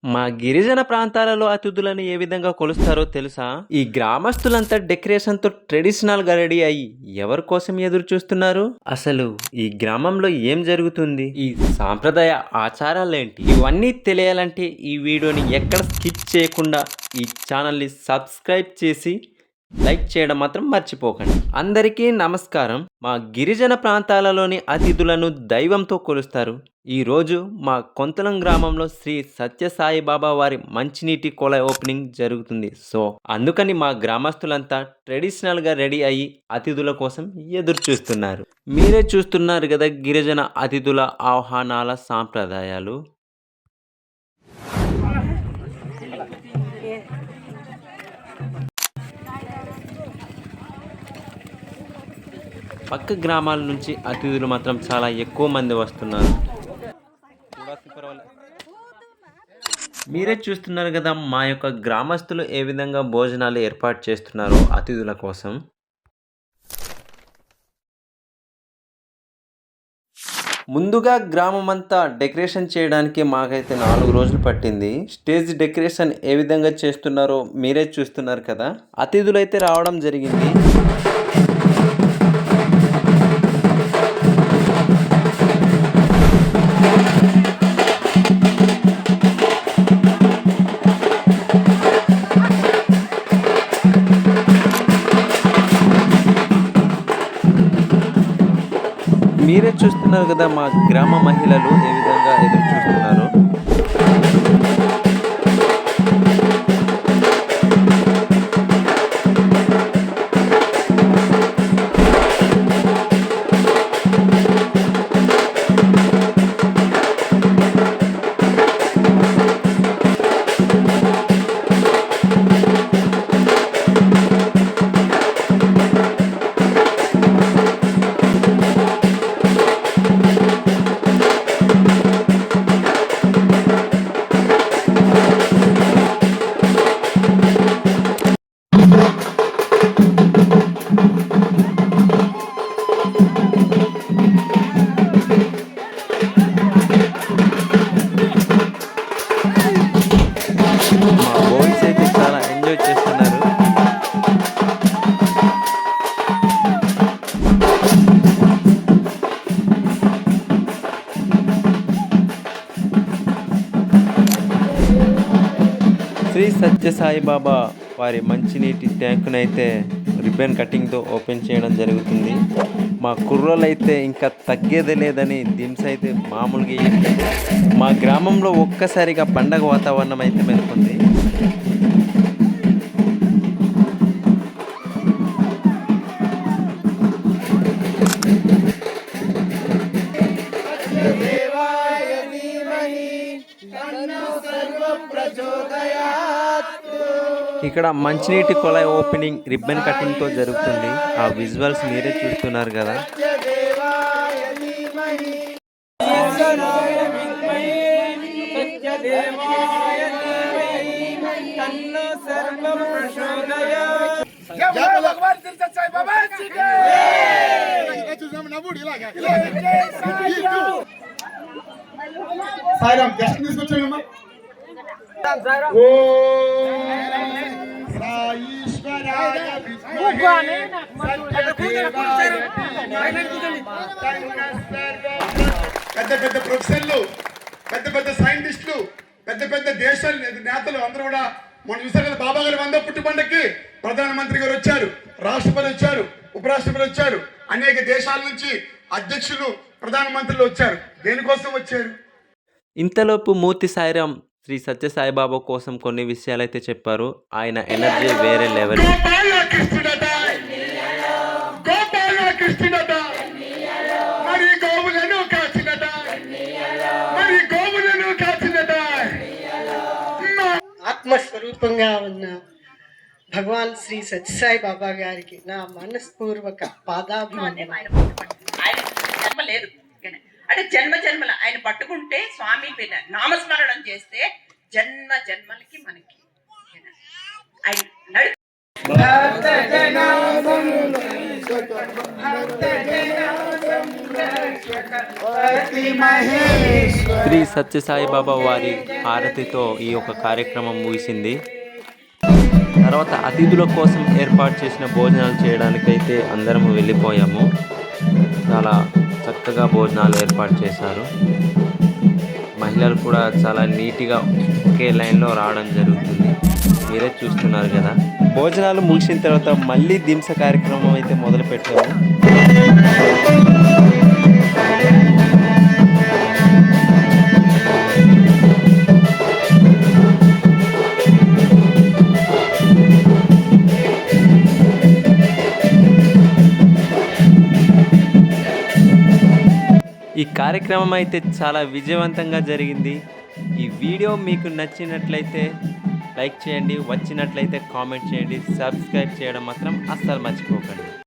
మా గిరిజన ప్రాంతాలలో అతిథులను ఏ విధంగా కొలుస్తారో తెలుసా? ఈ గ్రామస్తులంతా డెకరేషన్‌తో ట్రెడిషనల్‌గా రెడీ అయ్యి ఎవరి కోసం ఎదురు చూస్తున్నారు? అసలు ఈ గ్రామంలో ఏం జరుగుతుంది? ఈ సాంప్రదాయ ఆచారాలేంటి? ఇవన్నీ తెలియాలంటే ఈ వీడియోని ఎక్కడ స్కిప్ చేయకుండా ఈ ఛానల్‌ని సబ్స్క్రైబ్ చేసి లైక్ చేయడం మాత్రం మర్చిపోకండి. అందరికీ నమస్కారం. మా గిరిజన ప్రాంతాలలోని అతిథులను దైవంతో కొలుస్తారు. ఈరోజు మా కొంతలం గ్రామంలో శ్రీ సత్యసాయి బాబా వారి మంచినీటి కొళాయి ఓపెనింగ్ జరుగుతుంది. సో అందుకని మా గ్రామస్తులంతా ట్రెడిషనల్గా రెడీ అయ్యి అతిథుల కోసం ఎదురు చూస్తున్నారు. మీరే చూస్తున్నారు కదా గిరిజన అతిథుల ఆహ్వానాల సాంప్రదాయాలు. పక్క గ్రామాల నుంచి అతిథులు మాత్రం చాలా ఎక్కువ మంది వస్తున్నారు. మీరే చూస్తున్నారు కదా మా యొక్క గ్రామస్తులు ఏ విధంగా భోజనాలు ఏర్పాటు చేస్తున్నారో అతిథుల కోసం. ముందుగా గ్రామం అంతా డెకరేషన్ చేయడానికి మాకైతే 4 రోజులు పట్టింది. స్టేజ్ డెకరేషన్ ఏ విధంగా చేస్తున్నారో మీరే చూస్తున్నారు కదా. అతిథులు అయితే రావడం జరిగింది. మీరే చూస్తున్నారు కదా మా గ్రామ మహిళలు ఏ విధంగా ఎదురు చూస్తున్నారు. మా బాయ్స్ అయితే చాలా ఎంజాయ్ చేస్తున్నారు. శ్రీ సత్యసాయి బాబా వారి మంచినీటి ట్యాంకునైతే రిబ్బన్ కటింగ్తో ఓపెన్ చేయడం జరుగుతుంది. మా కుర్రోళ్ళు అయితే ఇంకా తగ్గేదే లేదని దిమ్స్ అయితే మామూలుగా వేయట్లేదు. మా గ్రామంలో ఒక్కసారిగా పండగ వాతావరణం అయితే మెరుకుంది. ఇక్కడ మంచినీటి కొళాయి ఓపెనింగ్ రిబ్బన్ కటింగ్తో జరుగుతుంది. ఆ విజువల్స్ మీరే చూస్తున్నారు కదా. పెద్ద పెద్ద ప్రొఫెసర్లు, పెద్ద పెద్ద సైంటిస్టులు, పెద్ద పెద్ద దేశాల నేతలు అందరూ కూడా మనం చూసారు కదా. బాబా గారి 100వ పుట్టు పండుగకి ప్రధానమంత్రి గారు వచ్చారు, రాష్ట్రపతి వచ్చారు, ఉపరాష్ట్రపతి వచ్చారు, అనేక దేశాల నుంచి అధ్యక్షులు, ప్రధానమంత్రులు వచ్చారు. దేనికోసం వచ్చారు? ఇంతలోపు మూర్తి సాయిరాం శ్రీ సత్యసాయిబాబా కోసం కొన్ని విషయాలు అయితే చెప్పారు. ఆయన ఎనర్జీ వేరే లెవెల్. ఆత్మస్వరూపంగా ఉన్న భగవాన్ శ్రీ సత్యసాయి బాబా గారికి నా మనస్పూర్వక పాదాభివందనం. ఆయన జన్మ లేదు అంటే జన్మ జన్మల ఆయన పట్టుకుంటే స్వామి నామస్మరణం చేస్తే జన్మ జన్మలకి మనకి ఆయన శ్రీ సత్యసాయి బాబా వారి హారతితో ఈ యొక్క కార్యక్రమం ముగిసింది. తర్వాత అతిథుల కోసం ఏర్పాటు చేసిన భోజనాలు చేయడానికైతే అందరము వెళ్ళిపోయాము. చాలా చక్కగా భోజనాలు ఏర్పాటు చేశారు. మహిళలు కూడా చాలా నీట్గా ఒకే లైన్లో రావడం జరుగుతుంది. మీరే చూస్తున్నారు కదా. భోజనాలు ముగిసిన తర్వాత మళ్ళీ దింస కార్యక్రమం అయితే మొదలు పెట్టాము. ఈ కార్యక్రమం అయితే చాలా విజయవంతంగా జరిగింది. ఈ వీడియో మీకు నచ్చినట్లయితే లైక్ చేయండి, వచ్చినట్లయితే కామెంట్ చేయండి, సబ్స్క్రైబ్ చేయడం మాత్రం అస్సలు మర్చిపోకండి.